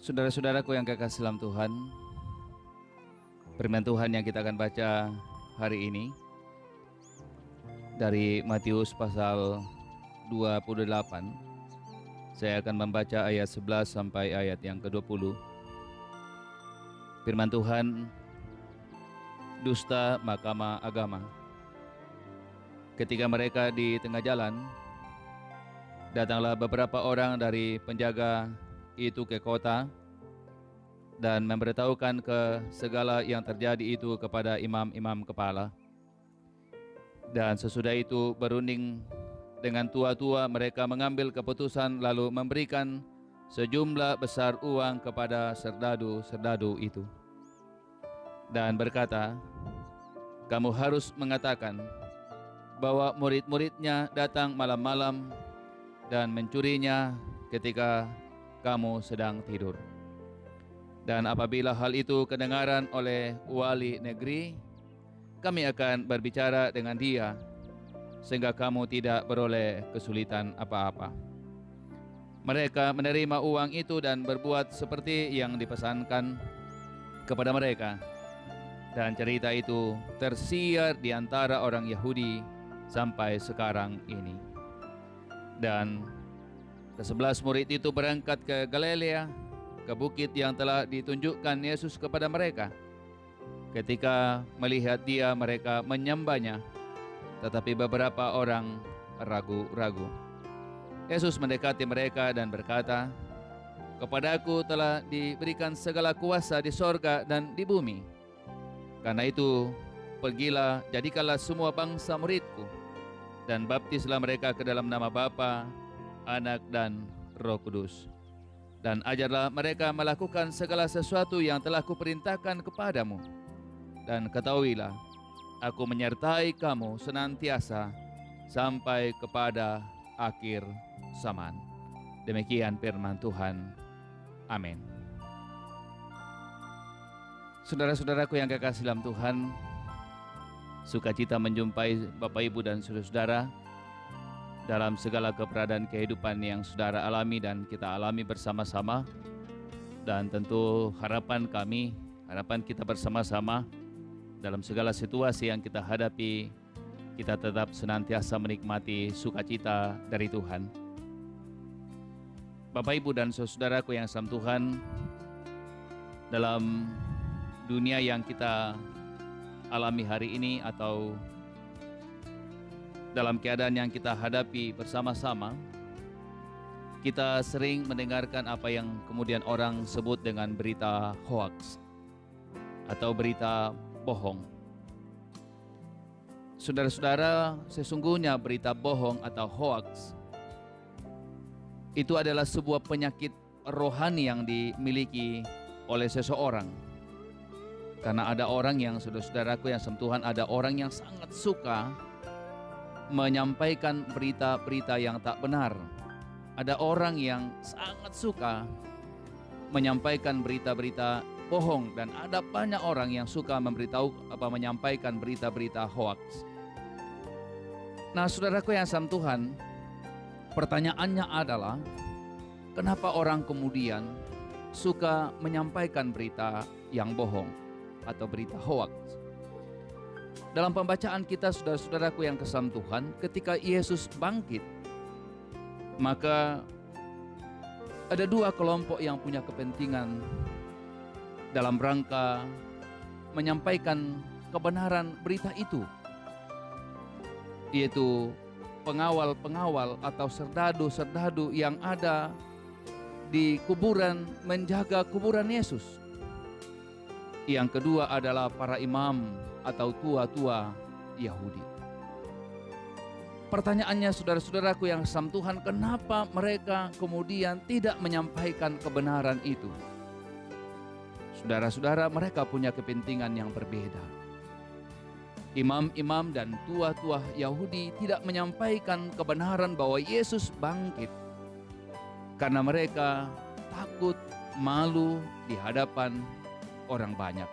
Saudara-saudaraku yang kekasih dalam Tuhan, firman Tuhan yang kita akan baca hari ini dari Matius pasal 28. Saya akan membaca ayat 11 sampai ayat yang ke-20. Firman Tuhan, dusta mahkamah agama. Ketika mereka di tengah jalan, datanglah beberapa orang dari penjaga itu ke kota dan memberitahukan ke segala yang terjadi itu kepada imam-imam kepala. Dan sesudah itu berunding dengan tua-tua, mereka mengambil keputusan lalu memberikan sejumlah besar uang kepada serdadu-serdadu itu dan berkata, "Kamu harus mengatakan bahwa murid-muridnya datang malam-malam dan mencurinya ketika kamu sedang tidur. Dan apabila hal itu kedengaran oleh wali negeri, kami akan berbicara dengan dia, sehingga kamu tidak beroleh kesulitan apa-apa." Mereka menerima uang itu dan berbuat seperti yang dipesankan kepada mereka. Dan cerita itu tersiar di antara orang Yahudi sampai sekarang ini. Dan ke-11 murid itu berangkat ke Galilea, ke bukit yang telah ditunjukkan Yesus kepada mereka. Ketika melihat dia, mereka menyembahnya, tetapi beberapa orang ragu-ragu. Yesus mendekati mereka dan berkata, "Kepadaku telah diberikan segala kuasa di sorga dan di bumi. Karena itu, pergilah, jadikanlah semua bangsa muridku, dan baptislah mereka ke dalam nama Bapa, Anak, dan Roh Kudus. Dan ajarlah mereka melakukan segala sesuatu yang telah kuperintahkan kepadamu. Dan ketahuilah, aku menyertai kamu senantiasa sampai kepada akhir zaman." Demikian firman Tuhan. Amin. Saudara-saudaraku yang kekasih dalam Tuhan, sukacita menjumpai Bapak, Ibu, dan saudara-saudara dalam segala keberadaan kehidupan yang saudara alami dan kita alami bersama-sama. Dan tentu harapan kita bersama-sama dalam segala situasi yang kita hadapi, kita tetap senantiasa menikmati sukacita dari Tuhan. Bapak, Ibu, dan saudaraku yang dalam Tuhan, dalam dunia yang kita alami hari ini atau dalam keadaan yang kita hadapi bersama-sama, kita sering mendengarkan apa yang kemudian orang sebut dengan berita hoax atau berita bohong. Saudara-saudara, sesungguhnya berita bohong atau hoax itu adalah sebuah penyakit rohani yang dimiliki oleh seseorang. Karena ada orang yang, saudara-saudaraku yang Tuhan, ada orang yang sangat suka menyampaikan berita-berita yang tak benar. Ada orang yang sangat suka menyampaikan berita-berita bohong, dan ada banyak orang yang suka menyampaikan berita-berita hoax. Nah, saudaraku yang sama Tuhan, pertanyaannya adalah, kenapa orang kemudian suka menyampaikan berita yang bohong atau berita hoax? Dalam pembacaan kita, saudara-saudaraku yang kesam Tuhan, ketika Yesus bangkit, maka ada dua kelompok yang punya kepentingan dalam rangka menyampaikan kebenaran berita itu, yaitu pengawal-pengawal atau serdadu-serdadu yang ada di kuburan, menjaga kuburan Yesus. Yang kedua adalah para imam atau tua-tua Yahudi. Pertanyaannya, saudara-saudaraku yang sama Tuhan, kenapa mereka kemudian tidak menyampaikan kebenaran itu? Saudara-saudara, mereka punya kepentingan yang berbeda. Imam-imam dan tua-tua Yahudi tidak menyampaikan kebenaran bahwa Yesus bangkit karena mereka takut, malu di hadapan orang banyak.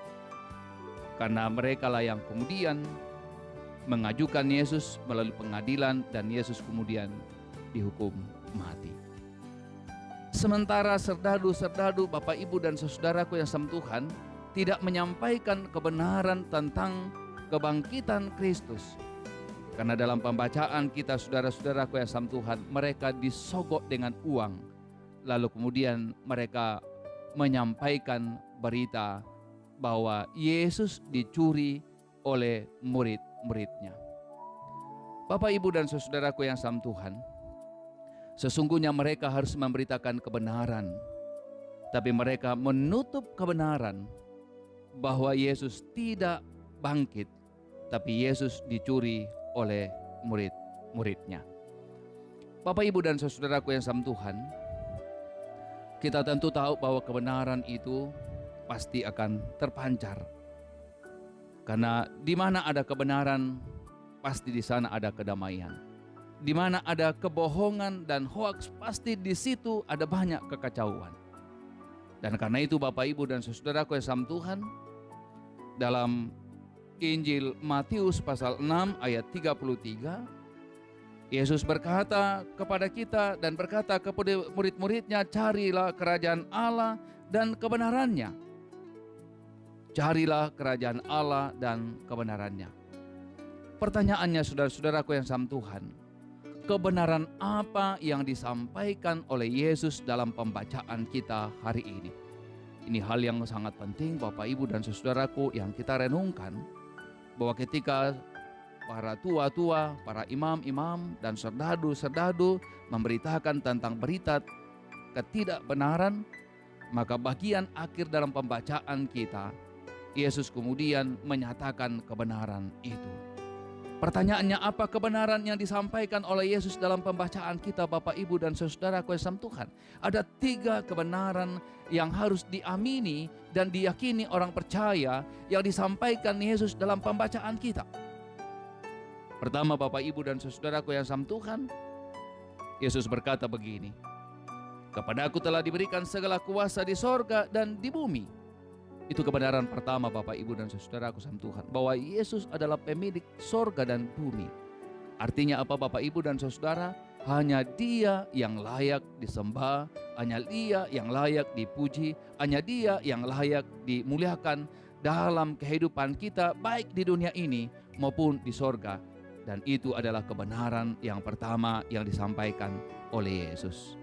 Karena mereka lah yang kemudian mengajukan Yesus melalui pengadilan dan Yesus kemudian dihukum mati. Sementara serdadu-serdadu Bapak Ibu dan saudaraku yang sama Tuhan tidak menyampaikan kebenaran tentang kebangkitan Kristus. Karena dalam pembacaan kita saudara-saudaraku yang sama Tuhan, mereka disogok dengan uang. Lalu kemudian mereka menyampaikan berita bahwa Yesus dicuri oleh murid-muridnya. Bapak Ibu dan saudaraku yang sama Tuhan, sesungguhnya mereka harus memberitakan kebenaran, tapi mereka menutup kebenaran bahwa Yesus tidak bangkit, tapi Yesus dicuri oleh murid-muridnya. Bapak Ibu dan saudaraku yang sama Tuhan, kita tentu tahu bahwa kebenaran itu pasti akan terpancar. Karena di mana ada kebenaran, pasti di sana ada kedamaian. Di mana ada kebohongan dan hoaks, pasti di situ ada banyak kekacauan. Dan karena itu Bapak Ibu dan saudaraku yang sama Tuhan, dalam Injil Matius pasal 6 ayat 33, Yesus berkata kepada kita dan berkata kepada murid-muridnya, carilah kerajaan Allah dan kebenarannya. Carilah kerajaan Allah dan kebenarannya. Pertanyaannya saudara-saudaraku yang sama Tuhan, kebenaran apa yang disampaikan oleh Yesus dalam pembacaan kita hari ini? Ini hal yang sangat penting Bapak Ibu dan saudaraku yang kita renungkan, bahwa ketika para tua-tua, para imam-imam dan serdadu-serdadu memberitakan tentang berita ketidakbenaran, maka bagian akhir dalam pembacaan kita, Yesus kemudian menyatakan kebenaran itu. Pertanyaannya, apa kebenaran yang disampaikan oleh Yesus dalam pembacaan kita Bapak Ibu dan saudaraku yang sama Tuhan? Ada 3 kebenaran yang harus diamini dan diyakini orang percaya yang disampaikan Yesus dalam pembacaan kita. Pertama Bapak Ibu dan saudaraku yang sama Tuhan, Yesus berkata begini, "Kepadaku telah diberikan segala kuasa di sorga dan di bumi." Itu kebenaran pertama Bapak Ibu dan saudaraku sama Tuhan, bahwa Yesus adalah pemilik sorga dan bumi. Artinya apa Bapak Ibu dan saudara? Hanya Dia yang layak disembah, hanya Dia yang layak dipuji, hanya Dia yang layak dimuliakan dalam kehidupan kita, baik di dunia ini maupun di sorga. Dan itu adalah kebenaran yang pertama yang disampaikan oleh Yesus.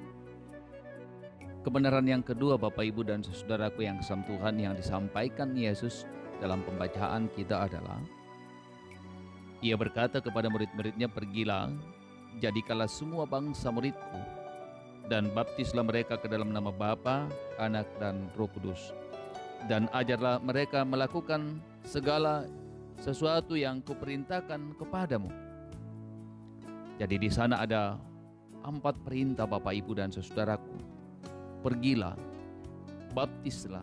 Kebenaran yang kedua Bapak Ibu dan saudaraku yang sama Tuhan yang disampaikan Yesus dalam pembacaan kita adalah, Ia berkata kepada murid-muridnya, "Pergilah, jadikanlah semua bangsa muridku, dan baptislah mereka ke dalam nama Bapa, Anak, dan Roh Kudus. Dan ajarlah mereka melakukan segala sesuatu yang kuperintahkan kepadamu." Jadi di sana ada 4 perintah Bapak Ibu dan saudaraku. Pergilah, baptislah,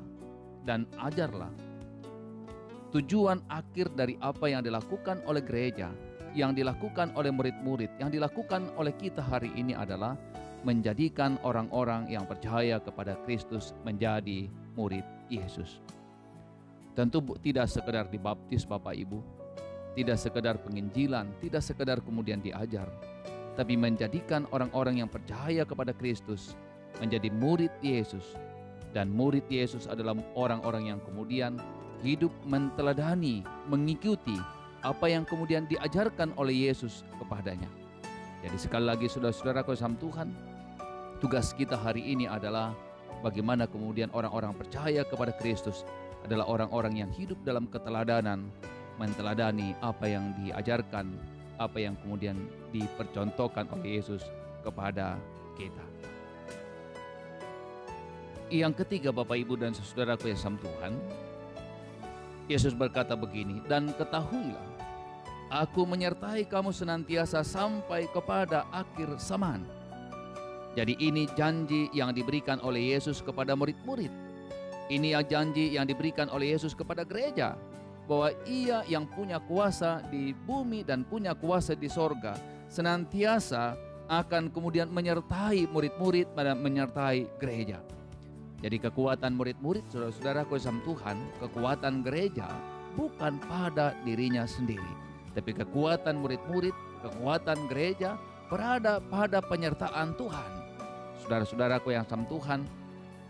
dan ajarlah. Tujuan akhir dari apa yang dilakukan oleh gereja, yang dilakukan oleh murid-murid, yang dilakukan oleh kita hari ini adalah menjadikan orang-orang yang percaya kepada Kristus menjadi murid Yesus. Tentu tidak sekedar dibaptis Bapak Ibu, tidak sekedar penginjilan, tidak sekedar kemudian diajar, tapi menjadikan orang-orang yang percaya kepada Kristus menjadi murid Yesus. Dan murid Yesus adalah orang-orang yang kemudian hidup menteladani, mengikuti apa yang kemudian diajarkan oleh Yesus kepadanya. Jadi sekali lagi saudara-saudaraku sama Tuhan, tugas kita hari ini adalah bagaimana kemudian orang-orang percaya kepada Kristus adalah orang-orang yang hidup dalam keteladanan, menteladani apa yang diajarkan, apa yang kemudian dipercontohkan oleh Yesus kepada kita. Yang ketiga Bapak Ibu dan saudaraku yang sama Tuhan, Yesus berkata begini, "Dan ketahuilah, Aku menyertai kamu senantiasa sampai kepada akhir zaman." Jadi ini janji yang diberikan oleh Yesus kepada murid-murid. Ini yang janji yang diberikan oleh Yesus kepada gereja, bahwa Ia yang punya kuasa di bumi dan punya kuasa di sorga senantiasa akan kemudian menyertai murid-murid dan menyertai gereja. Jadi kekuatan murid-murid, saudara-saudaraku sama Tuhan, kekuatan gereja bukan pada dirinya sendiri, tapi kekuatan murid-murid, kekuatan gereja berada pada penyertaan Tuhan. Saudara-saudaraku yang sama Tuhan,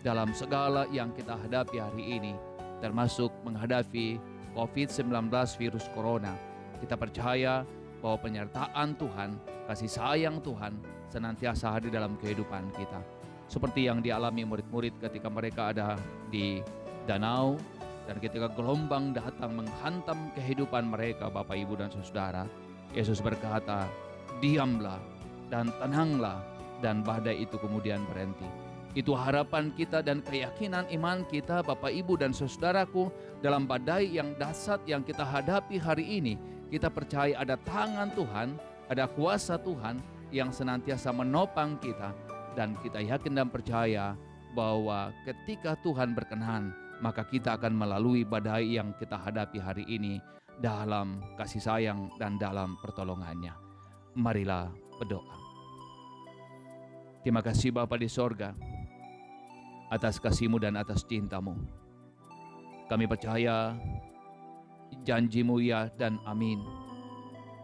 dalam segala yang kita hadapi hari ini, termasuk menghadapi COVID-19 virus corona, kita percaya bahwa penyertaan Tuhan, kasih sayang Tuhan senantiasa hadir dalam kehidupan kita. Seperti yang dialami murid-murid ketika mereka ada di danau, dan ketika gelombang datang menghantam kehidupan mereka, Bapak, Ibu, dan Saudara, Yesus berkata, diamlah dan tenanglah, dan badai itu kemudian berhenti. Itu harapan kita dan keyakinan iman kita, Bapak, Ibu, dan Saudaraku, dalam badai yang dahsyat yang kita hadapi hari ini. Kita percaya ada tangan Tuhan, ada kuasa Tuhan yang senantiasa menopang kita, dan kita yakin dan percaya bahwa ketika Tuhan berkenan, maka kita akan melalui badai yang kita hadapi hari ini dalam kasih sayang dan dalam pertolongannya. Marilah berdoa. Terima kasih Bapa di sorga, atas kasih-Mu dan atas cinta-Mu. Kami percaya janji-Mu ya dan amin.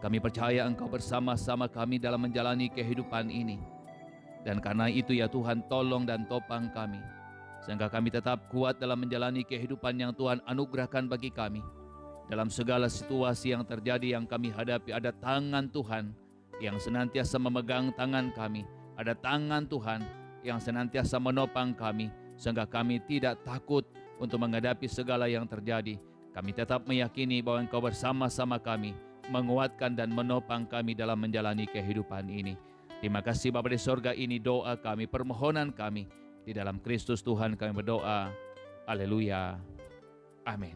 Kami percaya Engkau bersama-sama kami dalam menjalani kehidupan ini. Dan karena itu ya Tuhan, tolong dan topang kami, sehingga kami tetap kuat dalam menjalani kehidupan yang Tuhan anugerahkan bagi kami. Dalam segala situasi yang terjadi yang kami hadapi, ada tangan Tuhan yang senantiasa memegang tangan kami. Ada tangan Tuhan yang senantiasa menopang kami, sehingga kami tidak takut untuk menghadapi segala yang terjadi. Kami tetap meyakini bahwa Engkau bersama-sama kami, menguatkan dan menopang kami dalam menjalani kehidupan ini. Terima kasih Bapa di sorga, ini doa kami, permohonan kami. Di dalam Kristus Tuhan kami berdoa. Haleluya. Amin.